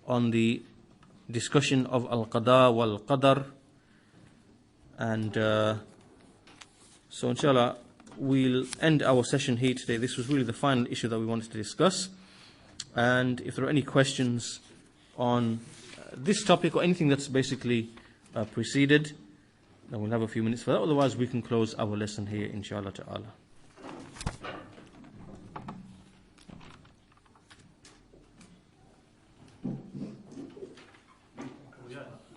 on the discussion of al-qadar wal-qadar. And so inshallah we'll end our session here today. This was really the final issue that we wanted to discuss. And if there are any questions on this topic or anything that's basically preceded, then we'll have a few minutes for that. Otherwise we can close our lesson here, inshallah ta'ala.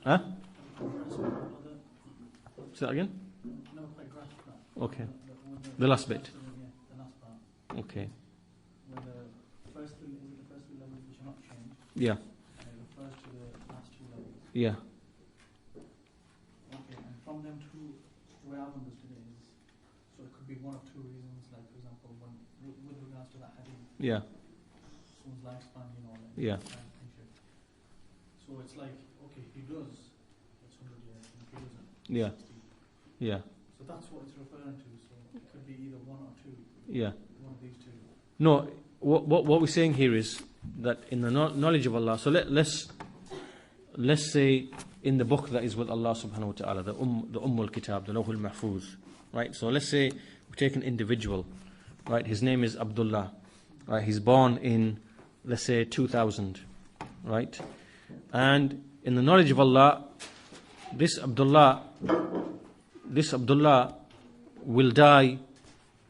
Huh? Say that again? Okay. The last bit. Okay. Yeah. Yeah. Okay, and from them two, where I've understood it is, so it could be one of two reasons, like for example, when, with regards to that hadith, Yeah. someone's lifespan, like Yeah. So it's like, okay, he does, it's 100 years, and if he doesn't, Yeah. 60. Yeah. So that's what it's referring to, so it could be either one or two. Yeah. One of these two. No, what we're saying here is that in the knowledge of Allah, so let's say in the book that is with Allah subhanahu wa ta'ala, the al-Kitab, the Lawhul Mahfuz, right? So let's say we take an individual, right? His name is Abdullah, right? He's born in, let's say, 2000, right? And in the knowledge of Allah, this Abdullah will die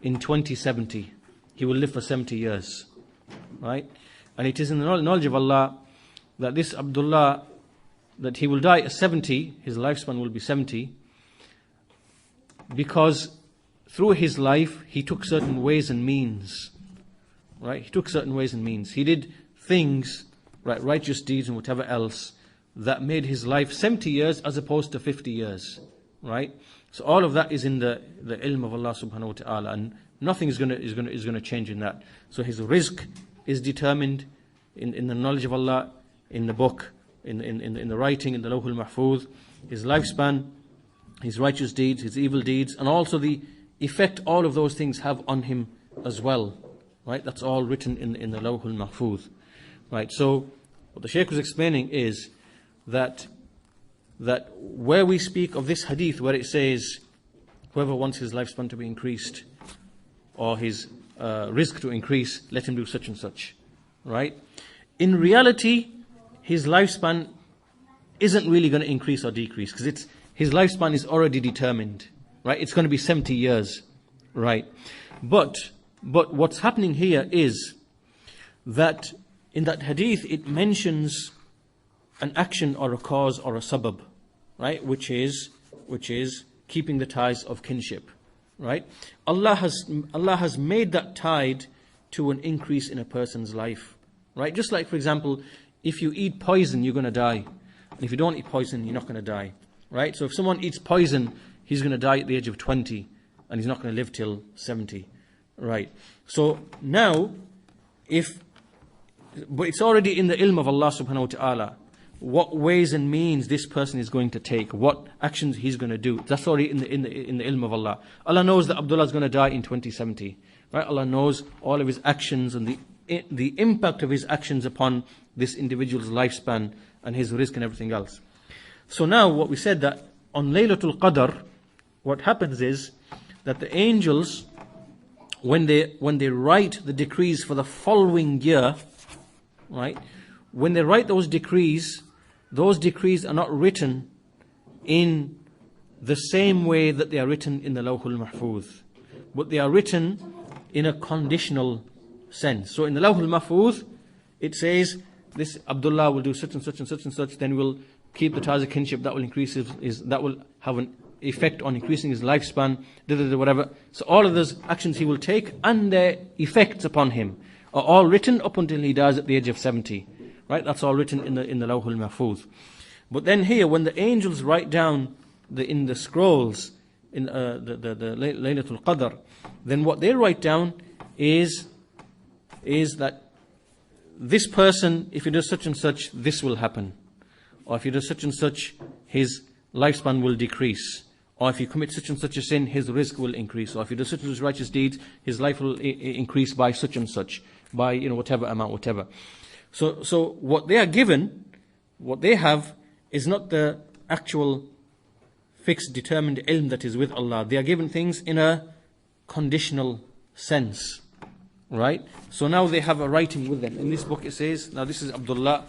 in 2070. He will live for 70 years, right? And it is in the knowledge of Allah that this Abdullah, that he will die at 70, his lifespan will be 70, because through his life he took certain ways and means, right? He took certain ways and means. He did things, right, righteous deeds and whatever else, that made his life 70 years as opposed to 50 years, right? So all of that is in the ilm of Allah subhanahu wa ta'ala, and nothing is going to change in that. So his rizq is determined in the knowledge of Allah, in the book, in the writing, in the Lawhul Mahfuz, his lifespan, his righteous deeds, his evil deeds, and also the effect all of those things have on him as well, right? That's all written in the Lawhul Mahfuz, right? So what the Shaykh was explaining is that where we speak of this hadith where it says whoever wants his lifespan to be increased or his rizq to increase, let him do such and such, right? In reality, his lifespan isn't really going to increase or decrease, because his lifespan is already determined, right? It's going to be 70 years, right? But what's happening here is that in that hadith it mentions an action or a cause or a sabab, right? Which is keeping the ties of kinship, right? Allah has made that tied to an increase in a person's life, right? Just like, for example, if you eat poison, you're going to die. And if you don't eat poison, you're not going to die, right? So if someone eats poison, he's going to die at the age of 20, and he's not going to live till 70, right? So now, but it's already in the ilm of Allah subhanahu wa ta'ala, what ways and means this person is going to take, what actions he's going to do. That's already in the ilm of Allah. Allah knows that Abdullah is going to die in 2070, right? Allah knows all of his actions and the impact of his actions upon this individual's lifespan and his rizq and everything else. So now what we said, that on Laylatul Qadr, what happens is that the angels, when they write the decrees for the following year, right? When they write those decrees are not written in the same way that they are written in the Lawhul Mahfuz, but they are written in a conditional sense. So in the Lawhul Mahfuz, it says, this Abdullah will do such and such and such and such, then we'll keep the ties of kinship, that will increase that will have an effect on increasing his lifespan, whatever. So all of those actions he will take and their effects upon him are all written up until he dies at the age of 70. Right? That's all written in the Lawhul Mahfuz. But then here, when the angels write down in the scrolls, in the Laylatul Qadr, then what they write down is that this person, if he does such and such, this will happen. Or if he does such and such, his lifespan will decrease. Or if he commits such and such a sin, his rizq will increase. Or if he does such and such righteous deeds, his life will increase by such and such, by whatever amount, whatever. So what they are given what they have is not the actual fixed, determined ilm that is with Allah. They are given things in a conditional sense. Right? So now they have a writing with them. In this book it says, now this is Abdullah.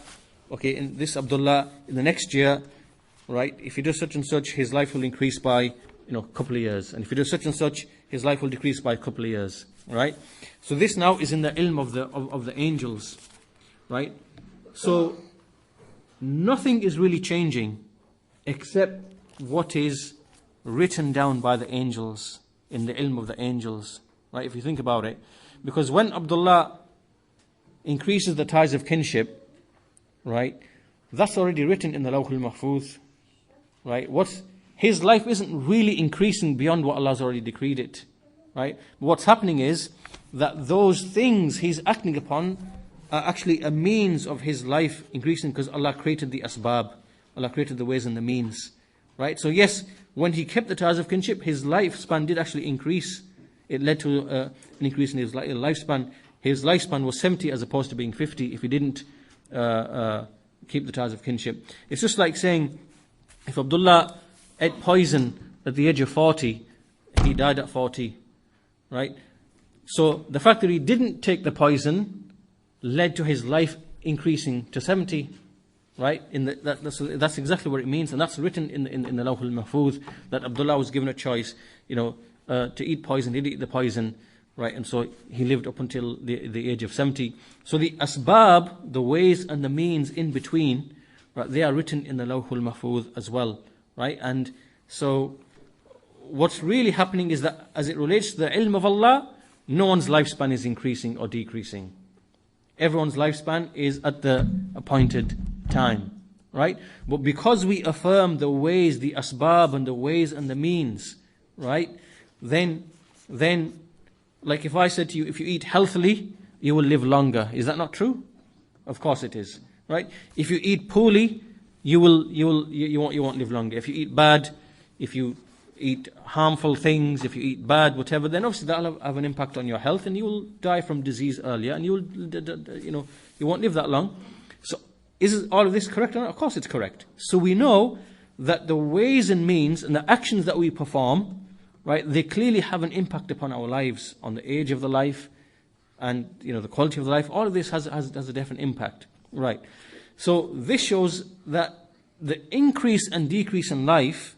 Okay, in this Abdullah, in the next year, right, if he does such and such, his life will increase by, a couple of years. And if he does such and such, his life will decrease by a couple of years. Right? So this now is in the ilm of the angels. Right? So nothing is really changing except what is written down by the angels in the ilm of the angels. Right? If you think about it. Because when Abdullah increases the ties of kinship, right, that's already written in the Lawh al-Mahfuz. Right? His life isn't really increasing beyond what Allah's already decreed it. Right? But what's happening is that those things he's acting upon are actually a means of his life increasing, because Allah created the asbab. Allah created the ways and the means. Right? So yes, when he kept the ties of kinship, his lifespan did actually increase. It led to an increase in his lifespan. His lifespan was 70 as opposed to being 50 if he didn't keep the ties of kinship. It's just like saying, if Abdullah ate poison at the age of 40, he died at 40. Right? So the fact that he didn't take the poison led to his life increasing to 70. Right? That's exactly what it means, and that's written in the Lawh al-Mahfuz, that Abdullah was given a choice, to eat poison. He did eat the poison, right? And so he lived up until the age of 70. So the asbab, the ways and the means in between, right, they are written in the Lawh al-Mahfuz as well, right? And so what's really happening is that as it relates to the ilm of Allah, no one's lifespan is increasing or decreasing. Everyone's lifespan is at the appointed time, right? But because we affirm the ways, the asbab and the ways and the means, right? Then, like if I said to you, if you eat healthily, you will live longer. Is that not true? Of course it is, right? If you eat poorly, you won't live longer. If you eat bad, if you eat harmful things, if you eat bad, whatever, then obviously that will have an impact on your health, and you will die from disease earlier, and you won't live that long. So, is all of this correct or not? Of course it's correct. So we know that the ways and means and the actions that we perform, right, they clearly have an impact upon our lives, on the age of the life, and the quality of the life. All of this has a definite impact, right? So this shows that the increase and decrease in life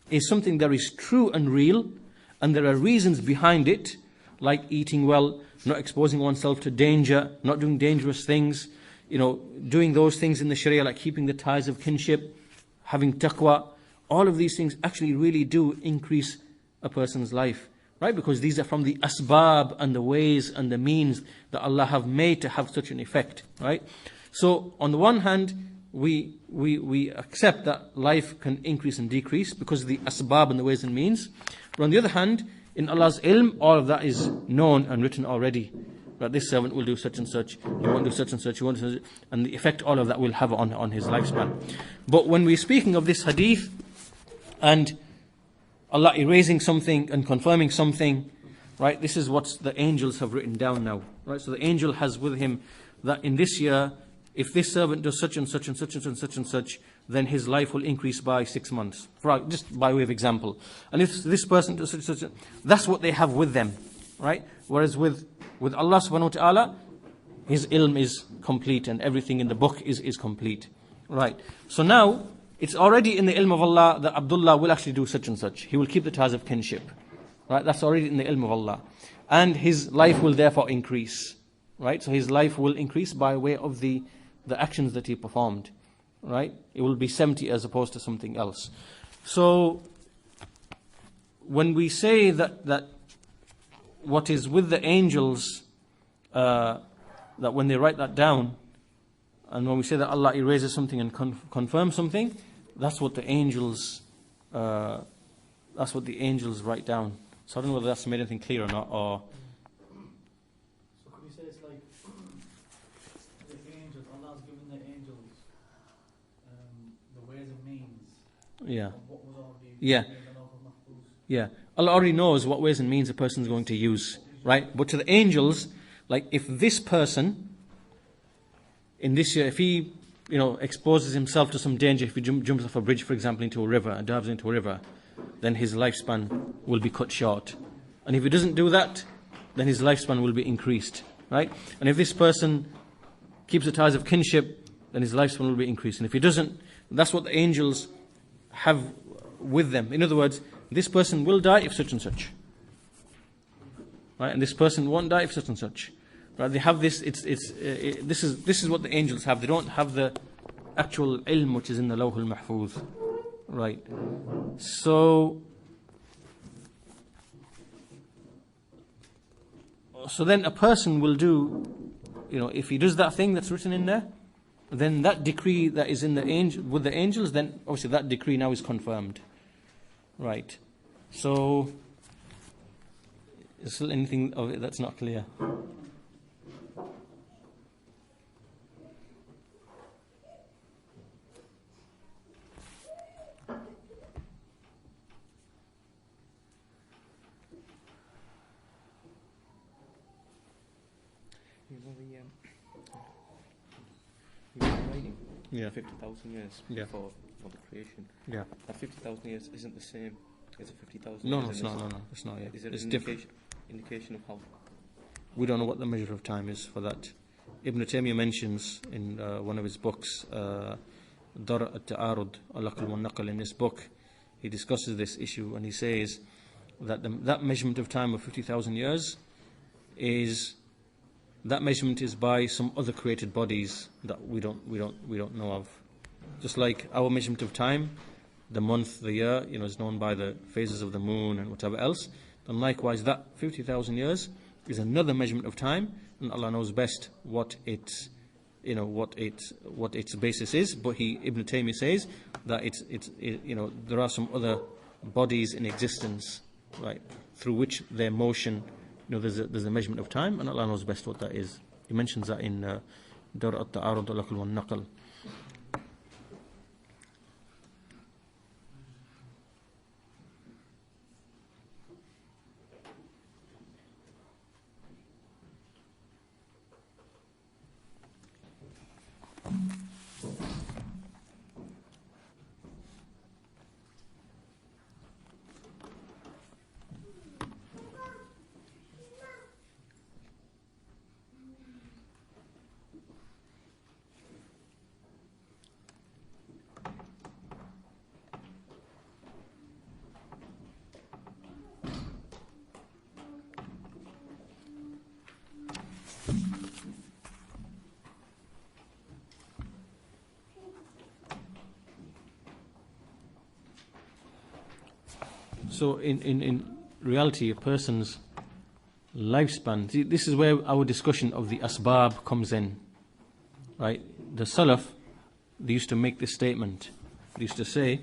is something that is true and real, and there are reasons behind it, like eating well, not exposing oneself to danger, not doing dangerous things, doing those things in the Sharia, like keeping the ties of kinship, having taqwa. All of these things actually really do increase a person's life, right? Because these are from the asbab and the ways and the means that Allah have made to have such an effect, right? So on the one hand, we accept that life can increase and decrease because of the asbab and the ways and means. But on the other hand, in Allah's ilm, all of that is known and written already. That this servant will do such and such, he won't do such and such, he won't do such, and the effect all of that will have on his lifespan. But when we're speaking of this hadith, and Allah erasing something and confirming something, right, this is what the angels have written down now. Right? So the angel has with him that in this year, if this servant does such and such and such and such and such and such, then his life will increase by 6 months. Just by way of example. And if this person does such and such, that's what they have with them. Right? Whereas with Allah subhanahu wa ta'ala, his ilm is complete and everything in the book is complete. Right? So now, it's already in the ilm of Allah that Abdullah will actually do such and such. He will keep the ties of kinship. Right? That's already in the ilm of Allah. And his life will therefore increase. Right? So his life will increase by way of the actions that he performed. Right? It will be 70 as opposed to something else. So, when we say that what is with the angels, that when they write that down, and when we say that Allah erases something and confirms something, that's what the angels write down. So I don't know whether that's made anything clear or not, or so could you say it's like the angels, Allah's given the angels the ways and means yeah. of what was already Yeah. in the Lawh al-Mahfuz? Yeah. Allah already knows what ways and means a person is going to use, right? But to the angels, like if this person, in this year, if he exposes himself to some danger, if he jumps off a bridge, for example, into a river, and dives into a river, then his lifespan will be cut short. And if he doesn't do that, then his lifespan will be increased, right? And if this person keeps the ties of kinship, then his lifespan will be increased. And if he doesn't, that's what the angels have with them. In other words, this person will die if such and such, right? And this person won't die if such and such, right? They have this. This is what the angels have. They don't have the actual ilm which is in the Lawh al-Mahfuz, right? So then a person will do, if he does that thing that's written in there, then that decree that is in with the angels, then obviously that decree now is confirmed, right? So, is there anything of it that's not clear? Yeah. 50,000 years Yeah. for the creation. Yeah. That 50,000 years isn't the same as the 50,000 No, years. it's not. No, it's not yet. Is it It's an different. indication of how? We don't know what the measure of time is for that. Ibn Taymiyyah mentions in one of his books, Dar al-Ta'arud, al-Aql wal-Naql, in this book, he discusses this issue and he says that that measurement of time of 50,000 years that measurement is by some other created bodies that we don't know of. Just like our measurement of time, the month, the year, is known by the phases of the moon and whatever else. And likewise, that 50,000 years is another measurement of time, and Allah knows best what its basis is. But Ibn Taymiyyah says that there are some other bodies in existence, right, through which their motion, there's a measurement of time, and Allah knows best what that is. He mentions that in Dar al-Ta'arud al-Aql wal-Naql. So in reality, a person's lifespan, see, this is where our discussion of the asbab comes in, right? The Salaf, they used to make this statement. They used to say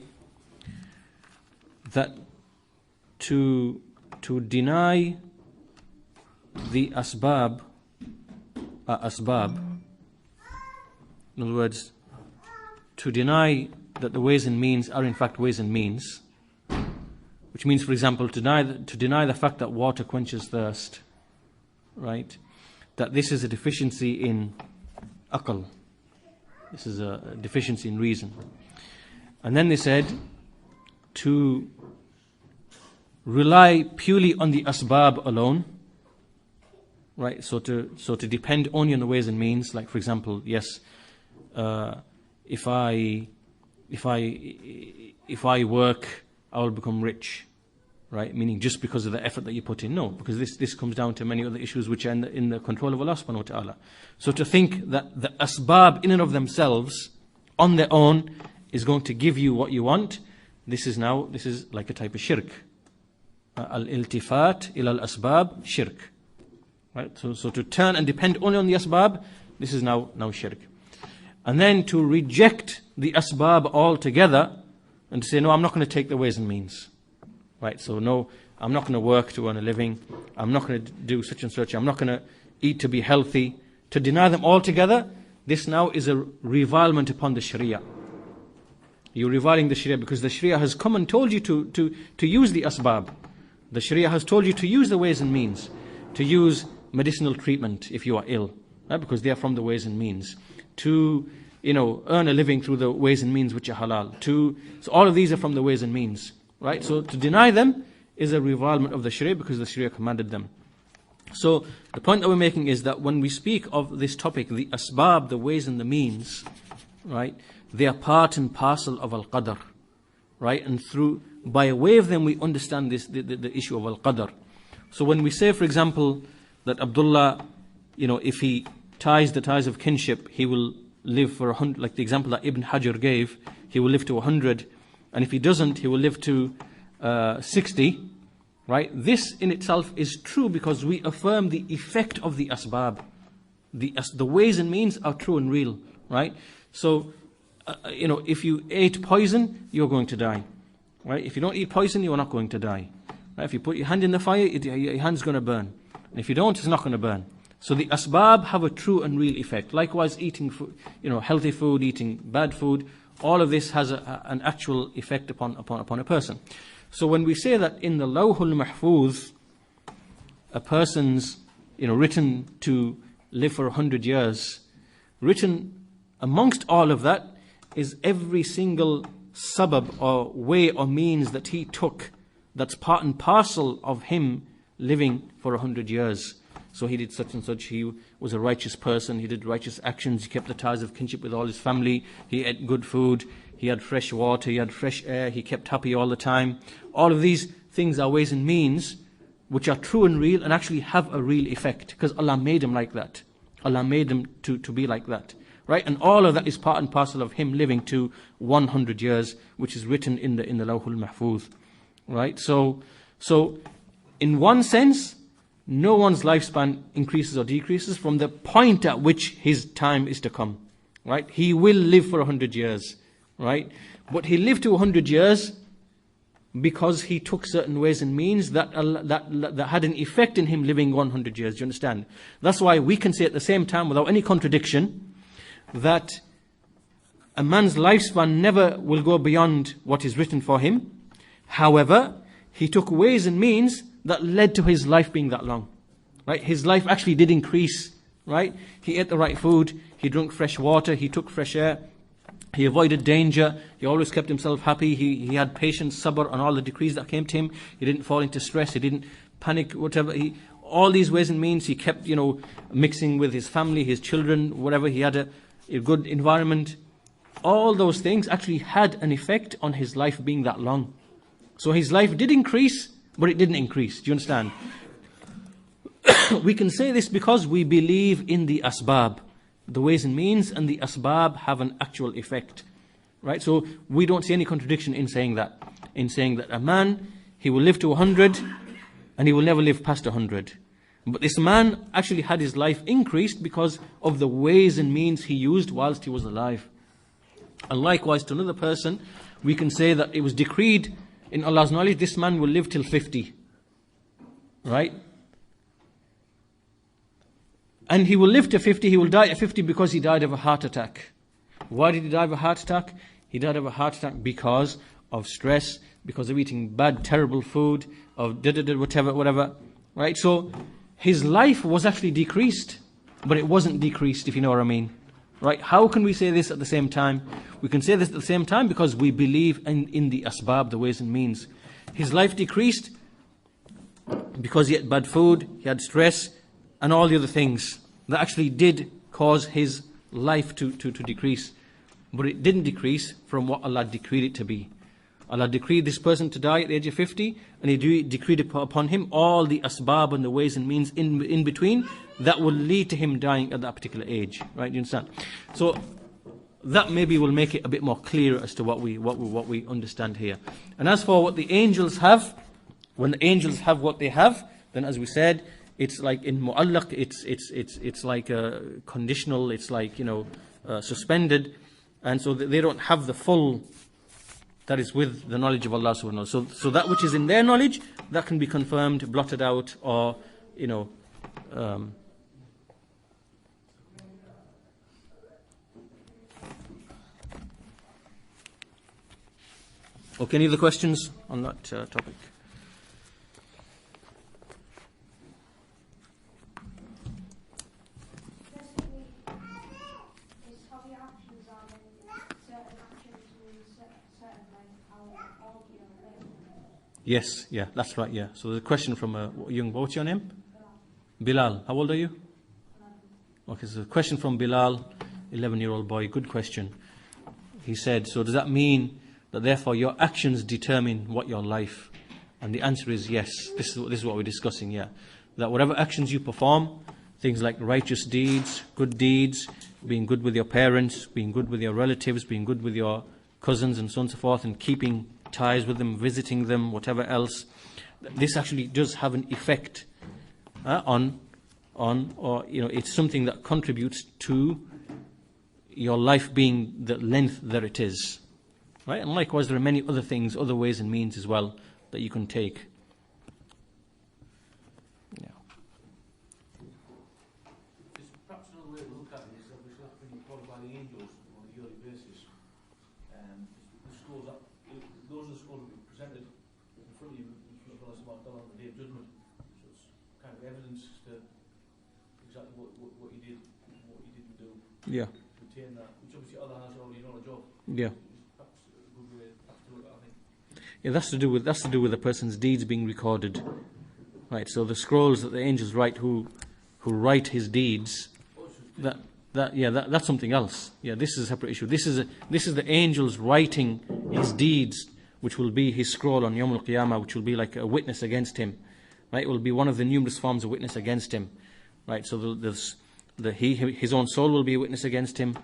that to deny the asbab, in other words, to deny that the ways and means are in fact ways and means, which means, for example, to deny the fact that water quenches thirst, right? That this is a deficiency in aql. This is a deficiency in reason. And then they said to rely purely on the asbab alone, right? So to depend only on the ways and means. Like, for example, yes, if I work, I will become rich, right? Meaning just because of the effort that you put in. No, because this comes down to many other issues which are in the control of Allah subhanahu wa ta'ala. So to think that the asbab in and of themselves, on their own, is going to give you what you want, this is like a type of shirk. Al-iltifat ila al-asbab, shirk. Right? So to turn and depend only on the asbab, this is now shirk. And then to reject the asbab altogether, and to say, no, I'm not going to take the ways and means. Right? So no, I'm not going to work to earn a living. I'm not going to do such and such. I'm not going to eat to be healthy. To deny them altogether, this now is a revilement upon the Sharia. You're reviling the Sharia because the Sharia has come and told you to use the asbab. The Sharia has told you to use the ways and means. To use medicinal treatment if you are ill. Right? Because they are from the ways and means. To earn a living through the ways and means which are halal. So all of these are from the ways and means, right? So to deny them is a revilement of the Sharia because the Sharia commanded them. So the point that we're making is that when we speak of this topic, the asbab, the ways and the means, right, they are part and parcel of al-qadar, right? And by way of them we understand the issue of al-qadar. So when we say, for example, that Abdullah, if he ties the ties of kinship, he will live for 100, like the example that Ibn Hajar gave, he will live to 100, and if he doesn't, he will live to 60, right? This in itself is true because we affirm the effect of the asbab. The ways and means are true and real, right? So, if you ate poison, you're going to die, right? If you don't eat poison, you're not going to die. Right? If you put your hand in the fire, your hand's going to burn. And if you don't, it's not going to burn. So the asbab have a true and real effect. Likewise, eating food, healthy food, eating bad food, all of this has an actual effect upon a person. So when we say that in the Lawhul Mahfuz, a person's written to live for 100 years, written amongst all of that is every single sabab or way or means that he took, that's part and parcel of him living for 100 years. So he did such and such, he was a righteous person, he did righteous actions, he kept the ties of kinship with all his family, he ate good food, he had fresh water, he had fresh air, he kept happy all the time. All of these things are ways and means which are true and real and actually have a real effect because Allah made him like that. Allah made him to be like that. Right? And all of that is part and parcel of him living to 100 years, which is written in the Lawhul Mahfuz. Right? So in one sense, no one's lifespan increases or decreases from the point at which his time is to come. Right? He will live for 100 years. Right? But he lived to 100 years because he took certain ways and means that had an effect in him living 100 years. Do you understand? That's why we can say at the same time, without any contradiction, that a man's lifespan never will go beyond what is written for him. However, he took ways and means that led to his life being that long. Right? His life actually did increase. Right? He ate the right food, he drank fresh water, he took fresh air, he avoided danger, he always kept himself happy, he had patience, sabr on all the decrees that came to him, he didn't fall into stress, he didn't panic, whatever. All these ways and means, he kept, mixing with his family, his children, whatever, he had a good environment. All those things actually had an effect on his life being that long. So his life did increase, but it didn't increase. Do you understand? We can say this because we believe in the asbab. The ways and means and the asbab have an actual effect. Right? So we don't see any contradiction in saying that. In saying that a man, he will live to 100 and he will never live past 100. But this man actually had his life increased because of the ways and means he used whilst he was alive. And likewise to another person, we can say that it was decreed in Allah's knowledge, this man will live till 50. Right? And he will live to 50, he will die at 50 because he died of a heart attack. Why did he die of a heart attack? He died of a heart attack because of stress, because of eating bad, terrible food, of whatever. Right? So his life was actually decreased, but it wasn't decreased, if you know what I mean. Right? How can we say this at the same time? We can say this at the same time because we believe in the asbab, the ways and means. His life decreased because he had bad food, he had stress, and all the other things that actually did cause his life to decrease. But it didn't decrease from what Allah decreed it to be. Allah decreed this person to die at the age of 50, and He decreed upon him all the asbab and the ways and means in between that will lead to him dying at that particular age. Right? You understand? So that maybe will make it a bit more clear as to what we understand here. And as for what the angels have, when the angels have what they have, then as we said, it's like in mu'allaq, it's like conditional, it's like suspended, and so they don't have the full that is with the knowledge of Allah subhanahu wa ta'ala. So that which is in their knowledge, that can be confirmed, blotted out, or Okay, any other questions on that topic? Is how the actions are Yes, yeah, that's right, yeah. So there's a question from a young, what's your name? Bilal. How old are you? Okay, so a question from Bilal, 11-year-old boy. Good question. He said, so does that mean that therefore your actions determine what your life? And the answer is yes. This is what we're discussing, yeah. That whatever actions you perform, things like righteous deeds, good deeds, being good with your parents, being good with your relatives, being good with your cousins and so on and so forth, and keeping ties with them, visiting them, whatever else, this actually does have an effect on, or it's something that contributes to your life being the length that it is, right? And likewise, there are many other things, other ways and means as well that you can take. Yeah. There's perhaps another way to look at it is that we're being called by the angels on a yearly basis. The scrolls that, those are the scrolls that will be presented in front of you as well as on the day of judgment. So it's kind of evidence to exactly what you did and what you didn't do. Yeah. Retain that, which obviously other has already knowledge of. Yeah. Perhaps a good way to look at it, I think. Yeah, that's to do with a person's deeds being recorded, right? So the scrolls that the angels write, who write his deeds, that's something else. Yeah, this is a separate issue. This is the angels writing his deeds, which will be his scroll on Yawm al-Qiyamah, which will be like a witness against him, right? It will be one of the numerous forms of witness against him, right? So his own soul will be a witness against him.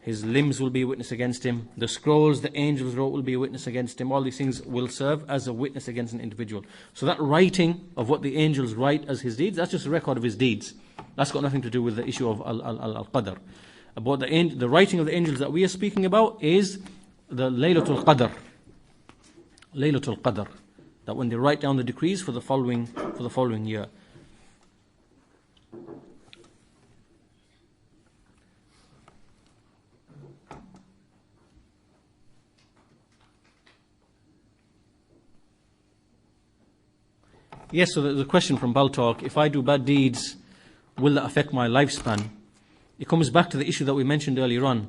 His limbs will be a witness against him. The scrolls the angels wrote will be a witness against him. All these things will serve as a witness against an individual. So that writing of what the angels write as his deeds, that's just a record of his deeds. That's got nothing to do with the issue of al-qadar. About the writing of the angels that we are speaking about is the Laylatul Qadr. Laylatul Qadr. That when they write down the decrees for the following year. Yes, so there's a question from Baltalk. If I do bad deeds, will that affect my lifespan? It comes back to the issue that we mentioned earlier on,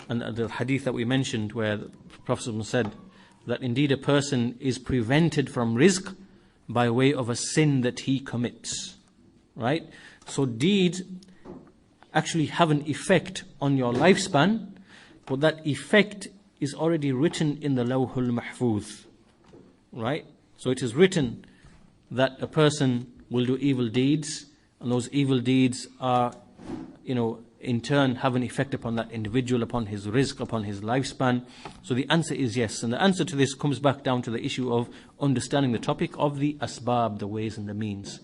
and the hadith that we mentioned, where the Prophet said that indeed a person is prevented from rizq by way of a sin that he commits. Right? So deeds actually have an effect on your lifespan, but that effect is already written in the Lawhul Mahfuz. Right? So it is written that a person will do evil deeds, and those evil deeds are, in turn have an effect upon that individual, upon his rizq, upon his lifespan. So the answer is yes. And the answer to this comes back down to the issue of understanding the topic of the asbab, the ways and the means.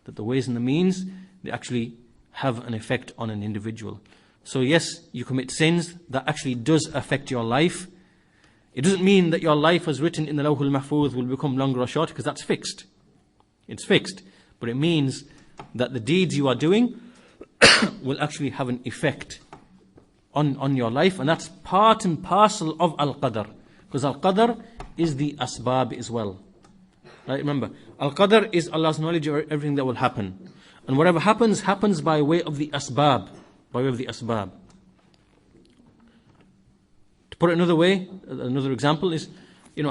That the ways and the means, they actually have an effect on an individual. So yes, you commit sins, that actually does affect your life. It doesn't mean that your life as written in the Lawhul Mahfuz will become longer or shorter, because that's fixed. It's fixed. But it means that the deeds you are doing will actually have an effect on your life, and that's part and parcel of al-qadar, because al-qadar is the asbab as well. Right? Remember, al-qadar is Allah's knowledge of everything that will happen, and whatever happens by way of the asbab, To put it another way, another example is,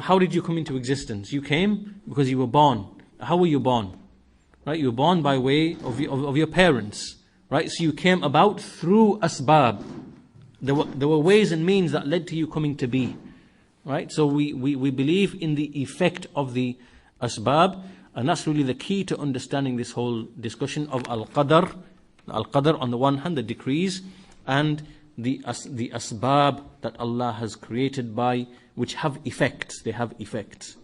how did you come into existence? You came because you were born. How were you born? Right? You were born by way of your parents. Right? So you came about through asbab. There were ways and means that led to you coming to be. Right? So we believe in the effect of the asbab, and that's really the key to understanding this whole discussion of al-qadar. Al-qadar on the one hand, the decrees, and the asbab that Allah has created which have effects. They have effects.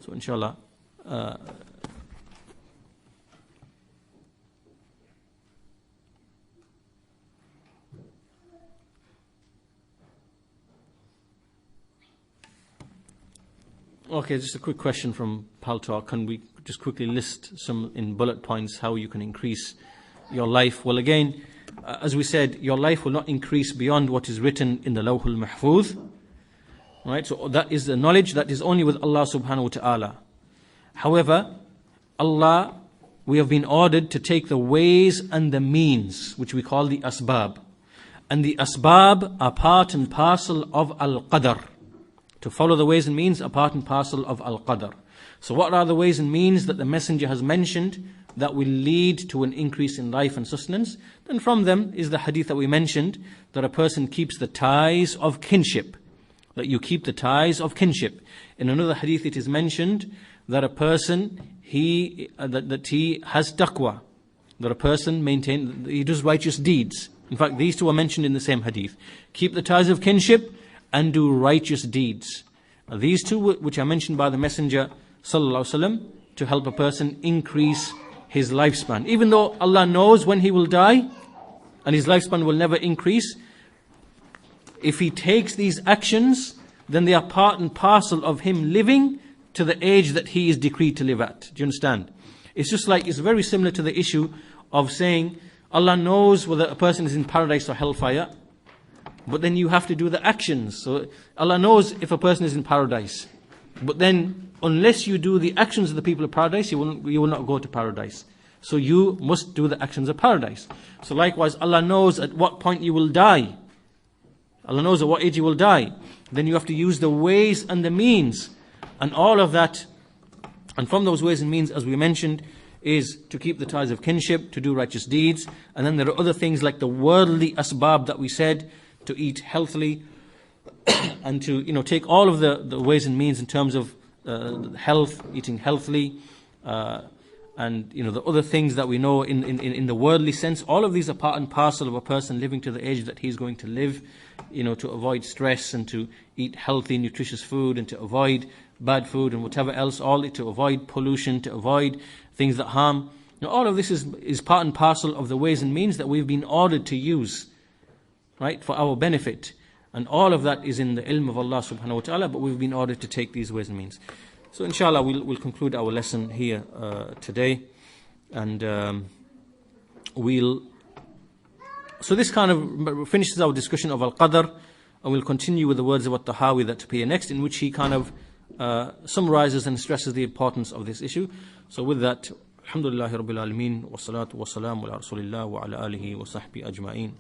So inshallah, okay, just a quick question from Paltalk. Can we just quickly list some in bullet points how you can increase your life? Well, again, as we said, your life will not increase beyond what is written in the Lawhul Mahfuz. Right? So that is the knowledge that is only with Allah subhanahu wa ta'ala. However, we have been ordered to take the ways and the means, which we call the asbab. And the asbab are part and parcel of al-qadar. To follow the ways and means are part and parcel of al-qadar. So what are the ways and means that the Messenger has mentioned that will lead to an increase in life and sustenance? Then from them is the hadith that we mentioned, that a person keeps the ties of kinship. That you keep the ties of kinship. In another hadith it is mentioned that a person, he has taqwa. That a person he does righteous deeds. In fact, these two are mentioned in the same hadith. Keep the ties of kinship and do righteous deeds. Now, these two, which are mentioned by the Messenger sallallahu alaihi wasallam, to help a person increase his lifespan. Even though Allah knows when he will die and his lifespan will never increase, if he takes these actions, then they are part and parcel of him living to the age that he is decreed to live at. Do you understand? It's just like, it's very similar to the issue of saying, Allah knows whether a person is in paradise or hellfire, but then you have to do the actions. So Allah knows if a person is in paradise, but then unless you do the actions of the people of paradise, you will not go to paradise. So you must do the actions of paradise. So likewise, Allah knows at what point you will die. Allah knows at what age you will die. Then you have to use the ways and the means and all of that. And from those ways and means, as we mentioned, is to keep the ties of kinship, to do righteous deeds. And then there are other things like the worldly asbab that we said, to eat healthily and to take all of the ways and means in terms of health, eating healthily, and the other things that we know in the worldly sense. All of these are part and parcel of a person living to the age that he's going to live, to avoid stress and to eat healthy, nutritious food and to avoid bad food and whatever else, to avoid pollution, to avoid things that harm. Now, all of this is part and parcel of the ways and means that we've been ordered to use, right, for our benefit. And all of that is in the ilm of Allah subhanahu wa ta'ala, but we've been ordered to take these ways and means. So inshallah we'll conclude our lesson here today. And so this kind of finishes our discussion of al-qadar, and we'll continue with the words of At-Tahawi that appear next, in which he kind of summarizes and stresses the importance of this issue. So with that, alhamdulillahi rabbil alameen, wa salatu wa salamu ala rasulillah wa ala alihi wa sahbihi ajma'in.